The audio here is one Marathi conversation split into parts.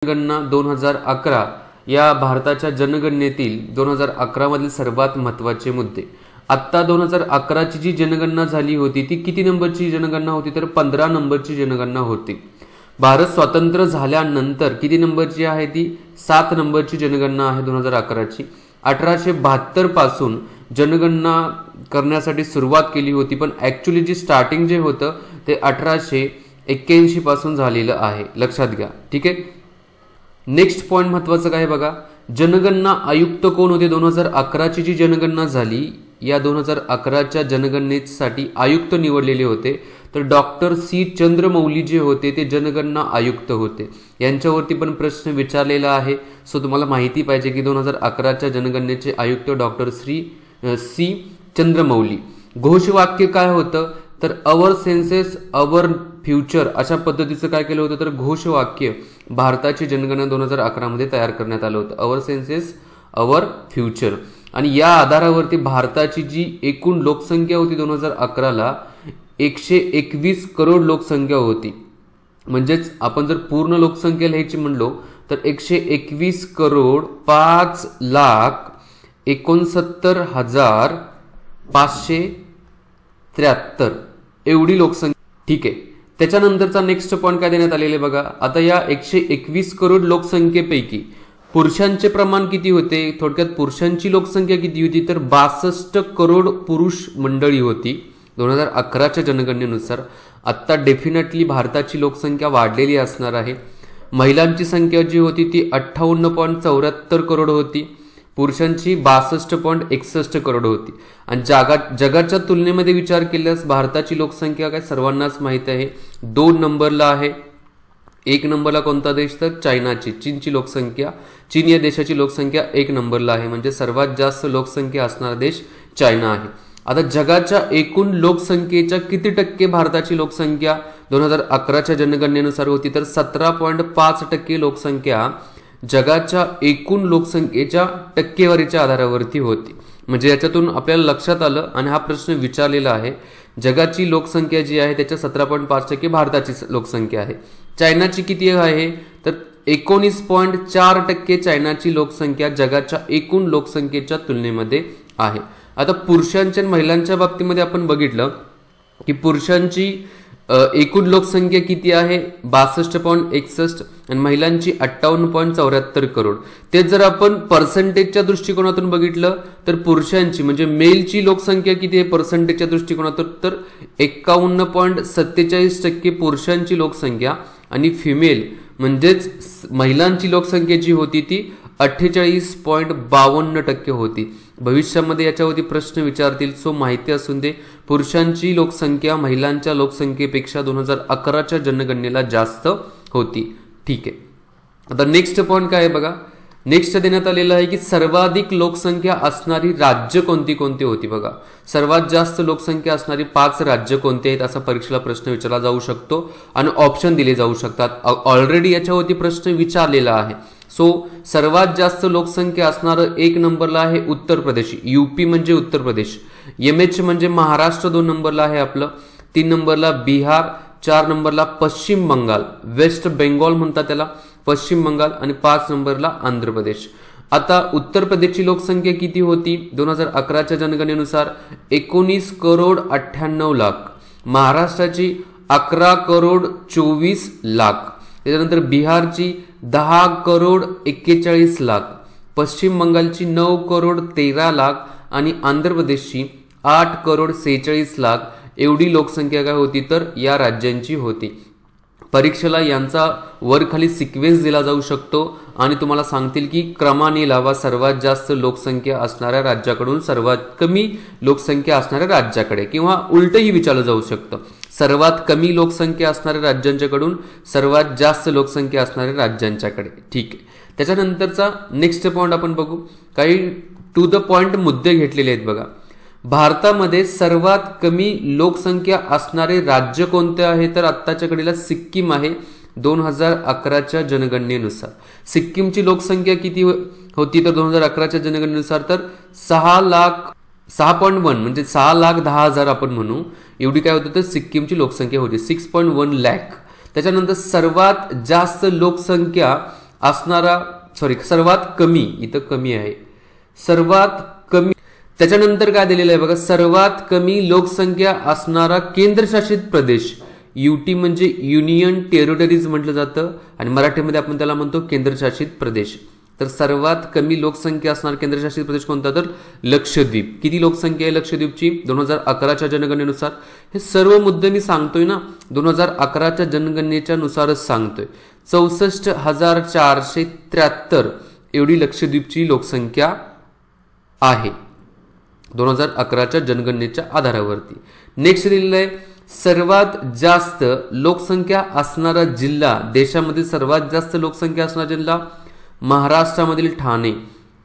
जनगणना 2011 या भारताच्या जनगणनेतील 2011 मधील सर्वात महत्त्वाचे मुद्दे। आता 2011 ची जी जनगणना झाली होती ती किती नंबरची जनगणना होती तर 15 नंबरची जनगणना होती। भारत स्वतंत्र झाल्यानंतर किती नंबरची आहे ती 7 नंबरची जनगणना आहे 2011 ची। 1872 पासून जनगणना करण्यासाठी सुरुवात केली होती, पण ऍक्च्युअली जी स्टार्टिंग जे होतं ते 1881 पासून झालेलं आहे, लक्षात घ्या। ठीक आहे, नेक्स्ट पॉइंट महत्वाचं काय बघा, जनगणना आयुक्त कोण होते 2011 ची जी जनगणना झाली या 2011 च्या जनगणनेसाठी आयुक्त निवडलेले होते तर डॉक्टर सी चंद्रमौली जे होते ते जनगणना आयुक्त होते। यांच्यावरती पण प्रश्न विचारलेला आहे, सो तुम्हाला माहिती पाहिजे की 2011 च्या जनगणनेचे आयुक्त डॉक्टर सी चंद्रमौली। घोषवाक्य काय होतं तर अवर सेन्सेस अवर फ्युचर अशा पद्धतीचं काय केलं होतं तर घोषवाक्य भारताची जनगणना 2011 मध्ये तयार करण्यात आलं होतं, अवर सेन्सेस अवर फ्युचर। आणि या आधारावरती भारताची जी एकूण लोकसंख्या होती 2011 ला 121 करोड लोकसंख्या होती। म्हणजेच आपण जर पूर्ण लोकसंख्या लिहायची म्हणलो तर 121 करोड 5,69,573 एवढी लोकसंख्या। ठीक आहे, त्याच्यानंतरचा नेक्स्ट पॉइंट काय देण्यात आलेले बघा, आता या 121 करोड लोकसंख्येपैकी पुरुषांचे प्रमाण किती होते, थोडक्यात पुरुषांची लोकसंख्या किती होती तर 62 करोड पुरुष मंडळी होती 2011 च्या जनगणनेनुसार। आता डेफिनेटली भारताची लोकसंख्या वाढलेली असणार आहे। महिलांची संख्या जी होती ती 58.74 करोड होती, पुरुषांची 62.61 करोड होती। आणि जगाच्या तुलनेमध्ये विचार केल्यास भारताची लोकसंख्या काय सर्वांनाच माहित आहे 2 नंबरला आहे। 1 नंबरला कोणता देश तर चायनाची, चीनची लोकसंख्या, चीन या देशाची लोकसंख्या 1 नंबरला आहे, म्हणजे सर्वात जास्त लोकसंख्या असणारा देश चायना आहे। आता जगाच्या एकूण लोकसंख्येच्या किती टक्के भारताची लोकसंख्या 2011 च्या जनगणनेनुसार होती तर 17.5% लोकसंख्या जगाच्या एकूण लोकसंख्येच्या टक्केवारीच्या आधारावरती होती। म्हणजे याच्यातून आपल्याला लक्षात आलं आणि हा प्रश्न विचारलेला आहे, जगाची लोकसंख्या जी आहे त्याच्या 17.5% भारताची लोकसंख्या आहे। चायनाची किती आहे तर 19.4% चायनाची लोकसंख्या जगाच्या एकूण लोकसंख्येच्या तुलनेमध्ये आहे। आता पुरुषांच्या आणि महिलांच्या बाबतीमध्ये आपण बघितलं की पुरुषांची एकूण लोकसंख्या किती आहे 62.61 आणि महिलांची 58.74 करोड। ते जर आपण पर्सेंटेजच्या दृष्टिकोनातून बघितलं तर पुरुषांची म्हणजे मेलची लोकसंख्या किती आहे पर्सेंटेजच्या दृष्टिकोनातून तर 51.47% पुरुषांची लोकसंख्या आणि फिमेल म्हणजेच महिलांची लोकसंख्या जी होती ती 48.52% होती। भविष्यामध्ये याच्यावरती प्रश्न विचारतील, सो माहिती असून दे, पुरुषांची लोकसंख्या महिलांच्या लोकसंख्येपेक्षा 2011 च्या जनगणनेला जास्त होती। ठीक आहे, आता नेक्स्ट पॉइंट काय आहे बघा, नेक्स्ट देण्यात आलेलं आहे की सर्वाधिक लोकसंख्या असणारी राज्य कोणती कोणती होती। बघा, सर्वात जास्त लोकसंख्या असणारी 5 राज्य कोणती आहेत असा परीक्षेला प्रश्न विचारला जाऊ शकतो आणि ऑप्शन दिले जाऊ शकतात। ऑलरेडी याच्यावरती प्रश्न विचारलेला आहे। सो सर्वात जास्त लोकसंख्या असणारं 1 नंबरला आहे उत्तर प्रदेश, यूपी म्हणजे उत्तर प्रदेश, MH म्हणजे महाराष्ट्र 2 नंबरला आहे आपलं, 3 नंबरला बिहार, 4 नंबरला पश्चिम बंगाल, वेस्ट बेंगॉल म्हणतात त्याला, पश्चिम बंगाल, आणि 5 नंबरला आंध्र प्रदेश। आता उत्तर प्रदेशची लोकसंख्या किती होती 2011 च्या जनगणनेनुसार 19 करोड 98 लाख, महाराष्ट्राची 11 करोड 24 लाख, त्यानंतर बिहारची 10 करोड 41 लाख, पश्चिम बंगालची 9 करोड 13 लाख आणि आंध्र प्रदेशची 8 करोड 46 लाख एवढी लोकसंख्या काय होती तर या राज्यांची होती। परीक्षेला यांचा वर खाली सिक्वेन्स दिला जाऊ शकतो आणि तुम्हाला सांगतील की क्रमाने लावा सर्वात जास्त लोकसंख्या असणाऱ्या राज्याकडून सर्वात कमी लोकसंख्या असणाऱ्या राज्याकडे, किंवा उलटही विचारलं जाऊ शकतं, सर्वात कमी लोकसंख्या असणाऱ्या राज्यांच्याकडून सर्वात जास्त लोकसंख्या असणाऱ्या राज्यांच्याकडे। ठीक आहे, त्याच्यानंतरचा नेक्स्ट पॉइंट आपण बघू, काही टू द पॉइंट मुद्दे घेतलेले आहेत बघा। भारतामध्ये सर्वात कमी लोकसंख्या असणारे राज्य कोणते आहे तर आत्ताच्या घडीला सिक्कीम आहे 2011 च्या जनगणनेनुसार। सिक्कीमची लोकसंख्या किती होती तर 2011 च्या जनगणनेनुसार तर 6.1 म्हणजे 6,10,000 आपण म्हणू एवढी काय होती तर सिक्कीमची लोकसंख्या होती 6.1 लाख। त्याच्यानंतर सर्वात जास्त लोकसंख्या असणारा सर्वात कमी, इथं कमी आहे, सर्वात कमी, त्याच्यानंतर काय दिलेलं आहे बघा, सर्वात कमी लोकसंख्या असणारा केंद्रशासित प्रदेश, युटी म्हणजे युनियन टेरिटरीज म्हटलं जातं आणि मराठीमध्ये आपण त्याला म्हणतो केंद्रशासित प्रदेश. तर सर्वात कमी लोकसंख्या असणारा केंद्रशासित प्रदेश कोणता, तर लक्षद्वीप. किती लोकसंख्या आहे लक्षद्वीपची 2011च्या जनगणनेनुसार? हे सर्व मुद्दे मी सांगतोय ना 2011च्या जनगणनेच्या नुसारच सांगतोय. 64,473 एवढी लक्षद्वीपची लोकसंख्या आहे 2011च्या जनगणनेच्या आधारावरती. नेक्स्ट दिलेलं आहे सर्वात जास्त लोकसंख्या असणारा जिल्हा, देशामध्ये सर्वात जास्त लोकसंख्या असणारा जिल्हा महाराष्ट्रामधील ठाणे.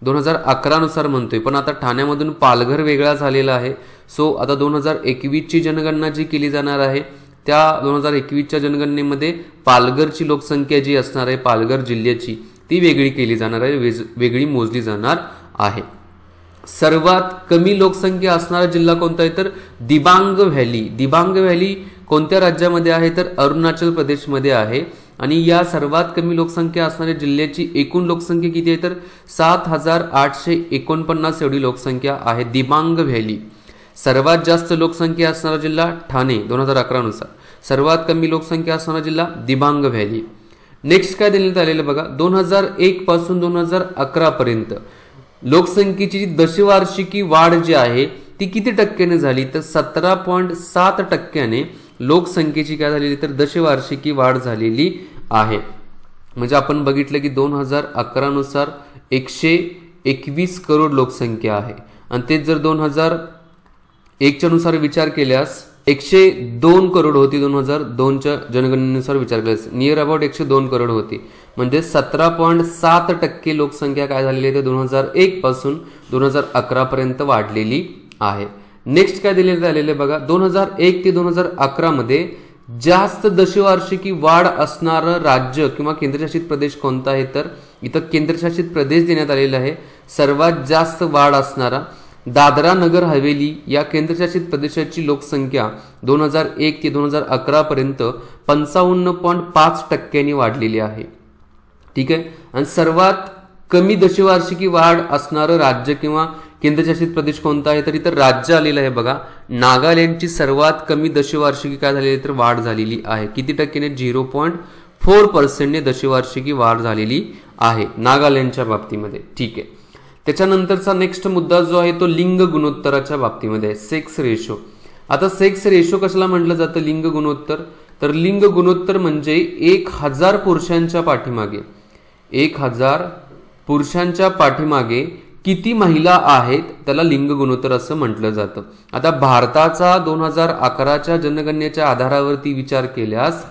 2011 नुसार म्हणतोय, पण आता ठाण्यामधून पालघर वेगळा झालेला आहे. सो आता 2021ची जनगणना जी केली जाणार आहे त्या 2021च्या जनगणनेमध्ये पालघरची लोकसंख्या जी असणार आहे पालघर जिल्ह्याची ती वेगळी केली जाणार आहे, वेगळी मोजली जाणार आहे. सर्वात कमी लोकसंख्या असणारा जिल्हा कोणता आहे, तर दिबांग व्हॅली. दिबांग व्हॅली कोणत्या राज्यामध्ये आहे, तर अरुणाचल प्रदेशमध्ये आहे. आणि या सर्वात कमी लोकसंख्या असणाऱ्या जिल्ह्याची एकूण लोकसंख्या किती आहे, तर 7,849 एवढी लोकसंख्या आहे दिबांग व्हॅली. सर्वात जास्त लोकसंख्या असणारा जिल्हा ठाणे 2011 नुसार, सर्वात कमी लोकसंख्या असणारा जिल्हा दिबांग व्हॅली. नेक्स्ट काय देण्यात आलेलं बघा, 2001 पासून 2011 पर्यंत लोकसंख्येची दशवार्षिकी वाढ जी आहे ती किती टक्क्याने झाली, तर 17.7% लोकसंख्येची काय झालेली, तर दशवार्षिकी वाढ झालेली आहे. म्हणजे आपण बघितलं की 2011 नुसार 121 करोड लोकसंख्या आहे आणि तेच जर 2001च्या नुसार विचार केल्यास 102 करोड होती. 2002च्या जनगणनेनुसार विचार केल्यास नियर अबाउट 102 करोड होती. म्हणजे 17.7% लोकसंख्या काय झालेली आहे, 2001 पासून 2011 पर्यंत वाढलेली आहे. नेक्स्ट काय दिलेलं आलेलं आहे बघा, 2001 ते 2011 मध्ये जास्त दशवार्षिकी वाढ असणारं राज्य किंवा केंद्रशासित प्रदेश कोणता आहे, तर इथं केंद्रशासित प्रदेश देण्यात आलेला आहे. सर्वात जास्त वाढ असणारा दादरा नगर हवेली या केंद्रशासित प्रदेशाची लोकसंख्या 2001 ते 2011 पर्यंत 55.5% वाढलेली आहे. ठीक आहे. आणि सर्वात कमी दशवार्षिकी वाढ असणारं राज्य किंवा केंद्रशासित प्रदेश कोणता आहे, तर इथं राज्य आलेलं आहे बघा, नागालँडची सर्वात कमी दशवार्षिकी काय झालेली, तर वाढ झालेली आहे. किती टक्क्याने, 0.4% दशवार्षिकी वाढ झालेली आहे नागालँडच्या बाबतीमध्ये. ठीक आहे. त्याच्यानंतरचा नेक्स्ट मुद्दा जो आहे तो लिंग गुणोत्तराच्या बाबतीमध्ये आहे, सेक्स रेशो. आता सेक्स रेशो कशाला म्हटलं जातं लिंग गुणोत्तर, तर लिंग गुणोत्तर म्हणजे 1000 पुरुषांच्या पाठीमागे 1000 पुरुषांच्या पाठीमागे किती महिला आहेत त्याला लिंग गुणोत्तर असं म्हटलं जातं. आता भारताचा 2011च्या जनगणनेच्या आधारावरती विचार केल्यास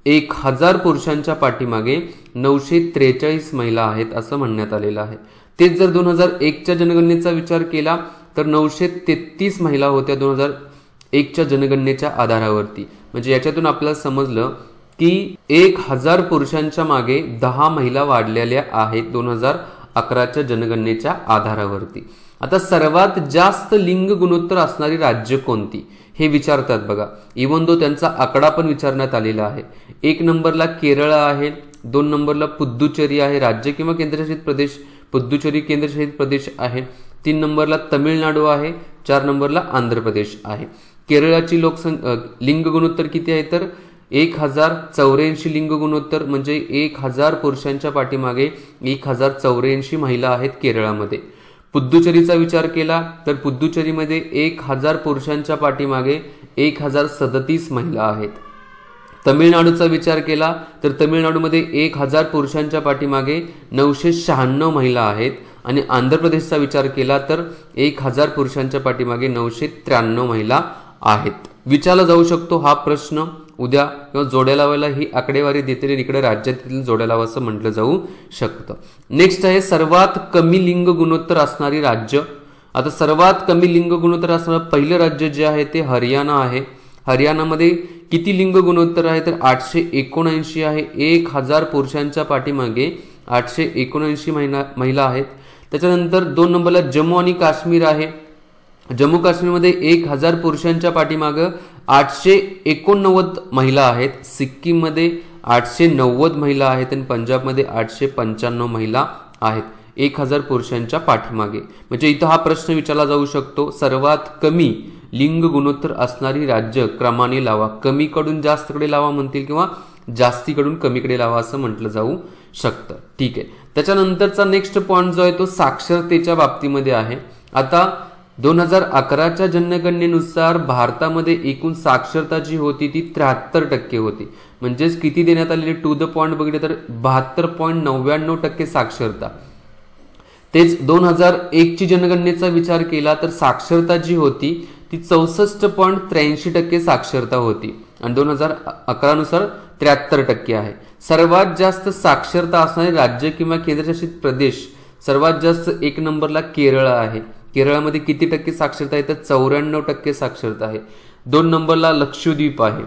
1000 पुरुषांच्या पाठीमागे 943 महिला आहेत असं म्हणण्यात आलेलं आहे. तेच जर 2001च्या जनगणनेचा विचार केला तर 933 महिला होत्या 2001च्या जनगणनेच्या आधारावरती. म्हणजे याच्यातून आपल्याला समजलं की 1000 पुरुषांच्या मागे 10 महिला वाढलेल्या आहेत 2011च्या जनगणनेच्या आधारावरती. आता सर्वात जास्त लिंग गुणोत्तर असणारी राज्य कोणती हे विचारतात बघा, इवन दो त्यांचा आकडा पण विचारण्यात आलेला आहे. 1 नंबरला केरळ आहे, 2 नंबरला पुद्दुचेरी आहे राज्य किंवा केंद्रशासित प्रदेश, पुद्दुचेरी केंद्रशासित प्रदेश आहे. 3 नंबरला तमिळनाडू आहे, 4 नंबरला आंध्र प्रदेश आहे. केरळाची लिंग गुणोत्तर किती आहे, तर 1084 लिंग गुणोत्तर, म्हणजे 1000 पुरुषांच्या पाठीमागे 1084 महिला आहेत केरळामध्ये. पुद्दुचेरीचा विचार केला तर पुद्दुचेरीमध्ये 1000 पुरुषांच्या पाठीमागे 1037 महिला आहेत. तमिळनाडूचा विचार केला तर तमिळनाडूमध्ये 1000 पुरुषांच्या पाठीमागे 996 महिला आहेत. आणि आंध्र प्रदेशचा विचार केला तर 1000 पुरुषांच्या पाठीमागे 993 महिला आहेत. विचारला जाऊ शकतो हा प्रश्न उद्या किंवा जोड्या लावायला ही आकडेवारी देते, इकडे राज्यातील जोड्या लावा असं म्हटलं जाऊ शकतं. नेक्स्ट आहे सर्वात कमी लिंग गुणोत्तर असणारी राज्य. आता सर्वात कमी लिंग गुणोत्तर असणारं पहिलं राज्य जे आहे ते हरियाणा आहे. हरियाणामध्ये किती लिंग गुणोत्तर आहे, तर 879 आहे. 1000 पुरुषांच्या पाठीमागे 879 महिला आहेत. त्याच्यानंतर 2 नंबरला जम्मू आणि काश्मीर आहे. जम्मू काश्मीरमध्ये 1000 पुरुषांच्या पाठीमागं 889 महिला आहेत. सिक्कीममध्ये 890 महिला आहेत आणि पंजाबमध्ये 895 महिला आहेत 1000 पुरुषांच्या पाठीमागे. म्हणजे इथं हा प्रश्न विचारला जाऊ शकतो, सर्वात कमी लिंग गुणोत्तर असणारी राज्य क्रमाने लावा. कमीकडून जास्तकडे लावा म्हणतील किंवा जास्तीकडून कमीकडे लावा असं म्हटलं जाऊ शकतं. ठीक आहे. त्याच्यानंतरचा नेक्स्ट पॉईंट जो आहे तो साक्षरतेच्या बाबतीमध्ये आहे. आता 2011च्या जनगणनेनुसार भारतामध्ये एकूण साक्षरता जी होती ती 73% होती. म्हणजेच किती देण्यात आलेले टू द पॉईंट बघितले तर 72.99% साक्षरता. तेच 2001 ची जनगणनेचा विचार केला तर साक्षरता जी होती ती 64.83% साक्षरता होती आणि 2011 नुसार 73% आहे. सर्वात जास्त साक्षरता असणारे राज्य किंवा केंद्रशासित प्रदेश सर्वात जास्त 1 नंबरला केरळ आहे. केरळमध्ये किती टक्के साक्षरता आहे तर 94% साक्षरता आहे. 2 नंबरला लक्षद्वीप आहे,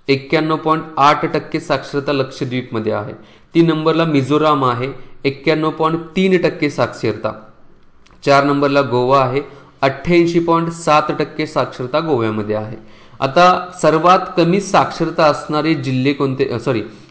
91.8% साक्षरता लक्षद्वीपमध्ये आहे. 3 नंबरला मिझोराम आहे, 91.3% साक्षरता. 4 नंबरला गोवा आहे, 88.7% साक्षरता गोव्यामध्ये आहे. आता सर्वात कमी साक्षरता असणारे जिल्हे कोणते,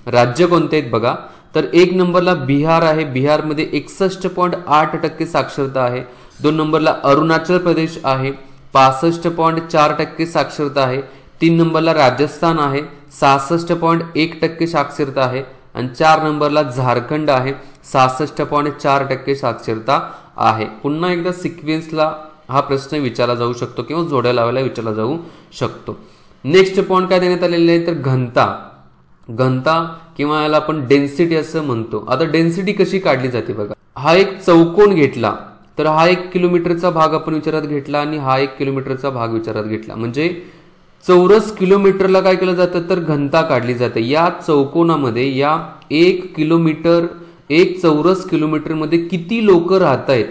राज्य कोणते आहेत बघा तर 1 नंबरला बिहार आहे, बिहारमध्ये 61.8% साक्षरता आहे. 2 नंबरला अरुणाचल प्रदेश आहे, 65.4% साक्षरता आहे. 3 नंबरला राजस्थान आहे, 66.1% साक्षरता आहे आणि 4 नंबरला झारखंड आहे, 66.4% साक्षरता आहे. पुन्हा एकदा सिक्वेन्सला हा प्रश्न विचारला जाऊ शकतो किंवा जोड्या लावायला विचारला जाऊ शकतो. नेक्स्ट पॉइंट काय देण्यात आलेले आहे तर घनता किंवा याला आपण डेन्सिटी असं म्हणतो. आता डेन्सिटी कशी काढली जाते बघा. हा एक चौकोन घेतला तर हा 1 किलोमीटरचा भाग आपण विचारात घेतला आणि हा 1 किलोमीटरचा भाग विचारात घेतला. म्हणजे चौरस किलोमीटरला काय केलं जातं तर घनता काढली जाते. या चौकोनामध्ये या 1 चौरस किलोमीटरमध्ये किती लोक राहत आहेत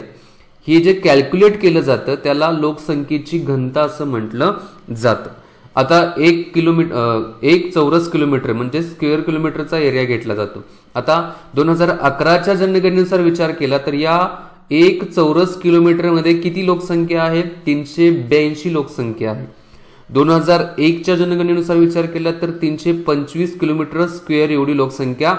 हे जे कॅल्क्युलेट केलं जातं त्याला लोकसंख्येची घनता असं म्हटलं जातं. आता 1 चौरस किलोमीटर म्हणजे स्क्वेअर किलोमीटरचा एरिया घेतला जातो. आता 2011च्या जनगणनेनुसार विचार केला तर या 1 चौरस किलोमीटरमध्ये किती लोकसंख्या आहे 382 लोकसंख्या आहे. 2001च्या जनगणनेनुसार विचार केला तर 325 किलोमीटर स्क्वेअर एवढी लोकसंख्या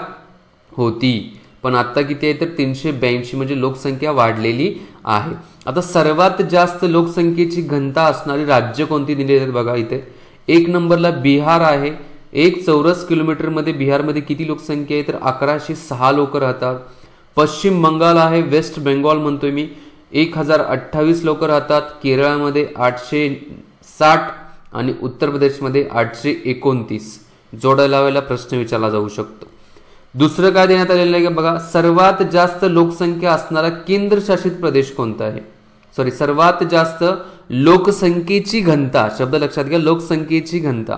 होती. पण आता किती आहे तर 382 म्हणजे लोकसंख्या वाढलेली आहे. आता सर्वात जास्त लोकसंख्येची घनता असणारी राज्य कोणती दिली आहेत बघा इथे. 1 नंबरला बिहार आहे, 1 चौरस किलोमीटरमध्ये बिहारमध्ये किती लोकसंख्या आहे तर 1106 लोक राहतात. पश्चिम बंगाल आहे, वेस्ट बेंगॉल म्हणतोय मी, 1028 लोक राहतात. केरळमध्ये 860 आणि उत्तर प्रदेशमध्ये 829. जोड्या लावायला प्रश्न विचारला जाऊ शकतो. दुसरं काय देण्यात आलेलं आहे बघा, सर्वात जास्त लोकसंख्या असणारा केंद्रशासित प्रदेश कोणता आहे. सर्वात जास्त लोकसंख्येची घनता, शब्द लक्षात घ्या, लोकसंख्येची घनता.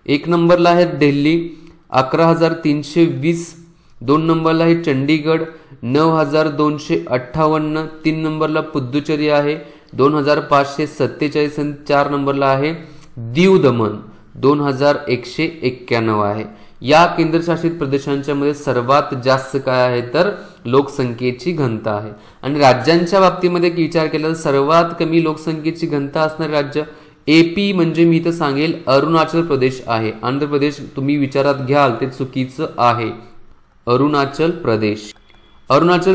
1 नंबरला आहे दिल्ली 11,320. 2 नंबरला आहे चंडीगड 9,258. 3 नंबरला पुद्दुचेरी आहे 2,547 आणि 4 नंबरला आहे दीव दमण 2,191 आहे. या केंद्रशासित प्रदेशांच्या मध्ये सर्वात जास्त काय आहे तर लोकसंख्येची घनता आहे. आणि राज्यांच्या बाबतीमध्ये विचार केला तर सर्वात कमी लोकसंख्येची घनता असणारे राज्य एपी म्हणजे मी इथं सांगेल अरुणाचल प्रदेश आहे. आंध्र प्रदेश तुम्ही विचारात घ्याल ते चुकीचं आहे. अरुणाचल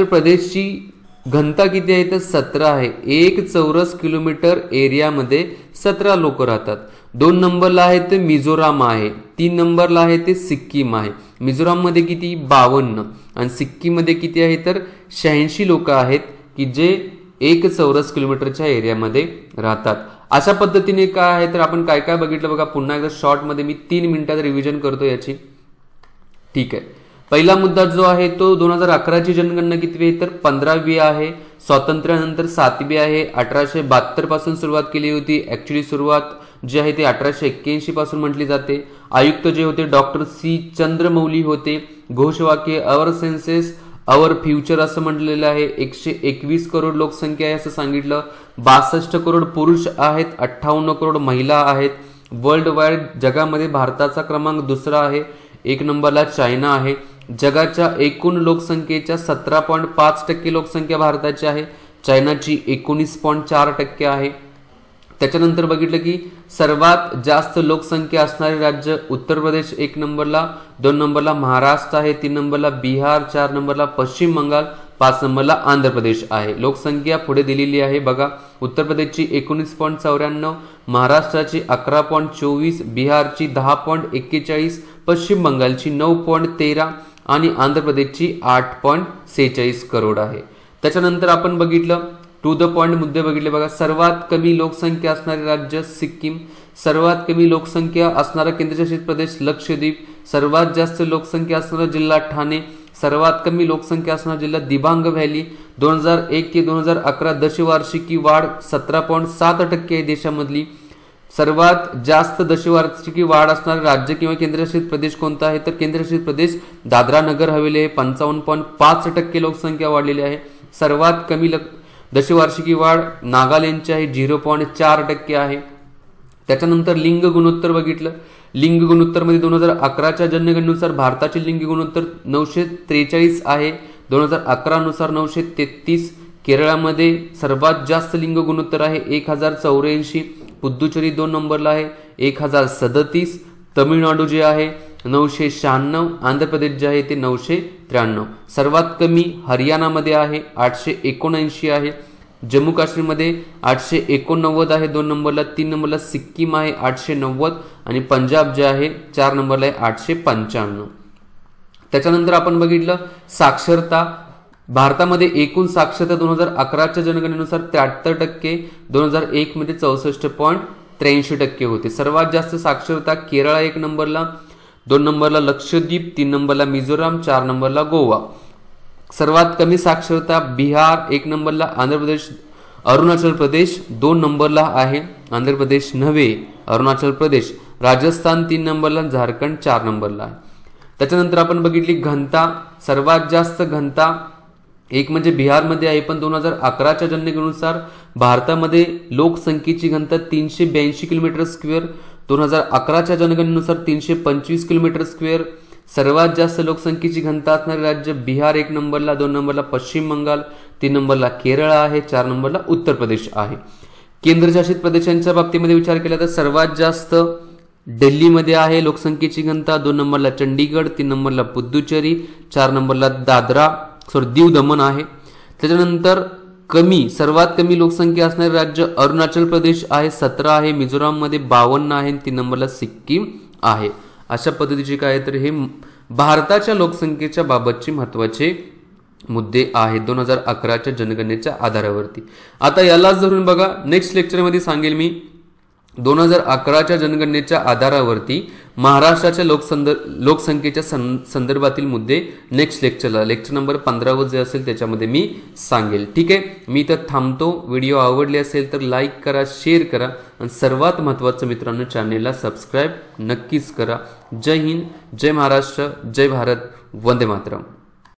प्रदेशची घनता किती आहे तर 17 आहे. 1 चौरस किलोमीटर एरियामध्ये 17 लोक राहतात. 2 नंबरला आहे ते मिझोराम आहे. 3 नंबरला आहे ते सिक्कीम आहे. मिझोराममध्ये किती 52 आणि सिक्कीममध्ये किती आहे तर 86 लोक आहेत की जे 1 चौरस किलोमीटरच्या एरियामध्ये राहतात. अशा पद्धतीने काय आहे तर आपण काय काय बघितलं बघा. पुन्हा एकदा शॉर्टमध्ये मी 3 मिनिटात रिव्हिजन करतो याची. ठीक आहे. पहिला मुद्दा जो आहे तो 2011ची जनगणना कितवी आहे तर 15वी आहे. स्वातंत्र्यानंतर 7वी आहे. 1872 पासून सुरुवात केली होती. ऍक्च्युली सुरुवात जी आहे ती 1881 पासून म्हटली जाते. आयुक्त जे होते डॉक्टर सी चंद्रमौली होते. घोषवाक्य अवर सेन्सेस अवर फ्युचर असं म्हटलेलं आहे. 121 करोड लोकसंख्या आहे असं सांगितलं. 62 करोड पुरुष आहेत, 58 करोड महिला आहेत. वर्ल्ड वाईड जगामध्ये भारताचा क्रमांक 2रा आहे. 1 नंबरला चायना आहे. जगाच्या एकूण लोकसंख्येच्या 17.5% लोकसंख्या भारताची आहे. चायनाची 19.4% आहे. त्याच्यानंतर बघितलं की सर्वात जास्त लोकसंख्या असणारे राज्य उत्तर प्रदेश 1 नंबरला, 2 नंबरला महाराष्ट्र आहे, 3 नंबरला बिहार, 4 नंबरला पश्चिम बंगाल, 5 नंबरला आंध्र प्रदेश आहे। लोकसंख्या पुढे दिलेली आहे बघा, उत्तर प्रदेशची 19.94, महाराष्ट्राची 11.24, बिहारची 10.41, पश्चिम बंगालची 9.13 आणि आंध्र प्रदेशची 8.46 करोड आहे। त्याच्यानंतर आपण बघितलं टू द पॉइंट मुद्दे बघितले बघा, सर्वात कमी लोकसंख्या असणारे राज्य सिक्कीम, सर्वात कमी लोकसंख्या असणारा केंद्रशासित प्रदेश लक्षद्वीप, सर्वात जास्त लोकसंख्या असणारा जिल्हा ठाणे, सर्वात कमी लोकसंख्या असणारा जिल्हा दिबांग व्हॅली। 2001 ते 2011 दशवार्षिकी वाढ 17.7% आहे देशामधली। सर्वात जास्त दशवार्षिकी वाढ असणारे राज्य किंवा केंद्रशासित प्रदेश कोणता आहे तर केंद्रशासित प्रदेश दादरा नगर हवेली आहे, 55.5% लोकसंख्या वाढलेली आहे। सर्वात कमी दशवार्षिकी वाढ नागालँडची आहे, 0.4% आहे। त्याच्यानंतर लिंग गुणोत्तर बघितलं, लिंग गुणोत्तर मध्ये 2011च्या जनगणनेनुसार भारताचे लिंग गुणोत्तर 943 आहे, 2011 नुसार 933। केरळामध्ये सर्वात जास्त लिंग गुणोत्तर आहे 1084, पुद्दुचेरी 2 नंबरला आहे 1037, तमिळनाडू जे आहे 996, आंध्र प्रदेश जे आहे ते 993। सर्वात कमी हरियाणामध्ये आहे 879 आहे, जम्मू काश्मीरमध्ये 889 आहे 2 नंबरला, 3 नंबरला सिक्कीम आहे 890 आणि पंजाब जे आहे 4 नंबरला आहे 895। त्याच्यानंतर आपण बघितलं साक्षरता, भारतामध्ये एकूण साक्षरता 2011च्या जनगणनेनुसार 73%, 2001 मध्ये 64.83% होते। सर्वात जास्त साक्षरता केरळ 1 नंबरला, 2 नंबरला लक्षद्वीप, 3 नंबरला मिझोराम, 4 नंबरला गोवा। सर्वात कमी साक्षरता बिहार 1 नंबरला, आंध्र प्रदेश, अरुणाचल प्रदेश 2 नंबरला आहे, आंध्र प्रदेश नव्हे अरुणाचल प्रदेश, राजस्थान 3 नंबरला, झारखंड 4 नंबरला आहे। त्याच्यानंतर आपण बघितली घनता, सर्वात जास्त घनता एक म्हणजे बिहारमध्ये आहे, पण 2011च्या जनगणनेनुसार भारतामध्ये लोकसंख्येची घनता 382 किलोमीटर स्क्वेअर, 2011च्या जनगणनेनुसार 325 किलोमीटर स्क्वेअर। सर्वात जास्त लोकसंख्येची घनता असणारे राज्य बिहार 1 नंबरला, 2 नंबरला पश्चिम बंगाल, 3 नंबरला केरळ आहे, 4 नंबरला उत्तर प्रदेश आहे। केंद्रशासित प्रदेशांच्या बाबतीमध्ये विचार केला तर सर्वात जास्त दिल्लीमध्ये आहे लोकसंख्येची घनता, 2 नंबरला चंडीगड, 3 नंबरला पुद्दुचेरी, 4 नंबरला दीव दमन आहे। त्याच्यानंतर सर्वात कमी लोकसंख्या असणारे राज्य अरुणाचल प्रदेश आहे, 17 आहे, मिझोराम मध्ये 52 आहे, 3 नंबरला सिक्कीम आहे। अशा पद्धतीचे काय तर हे भारताच्या लोकसंख्येच्या बाबतचे महत्त्वाचे मुद्दे आहेत 2011च्या जनगणनेच्या आधारावरती। आता यालाच धरून बघा नेक्स्ट लेक्चरमध्ये सांगेल मी 2011च्या जनगणनेच्या आधारावरती महाराष्ट्राच्या लोकसंख्येच्या संदर्भातील मुद्दे नेक्स्ट लेक्चर नंबर 15 जे असेल त्याच्यामध्ये मी सांगेल। ठीक आहे, मी तर थांबतो। व्हिडिओ आवडले असेल तर लाईक करा, शेअर करा आणि सर्वात महत्त्वाचं मित्रांनो चॅनेलला सबस्क्राईब नक्कीच करा। जय हिंद, जय महाराष्ट्र, जय भारत, वंदे मातरम।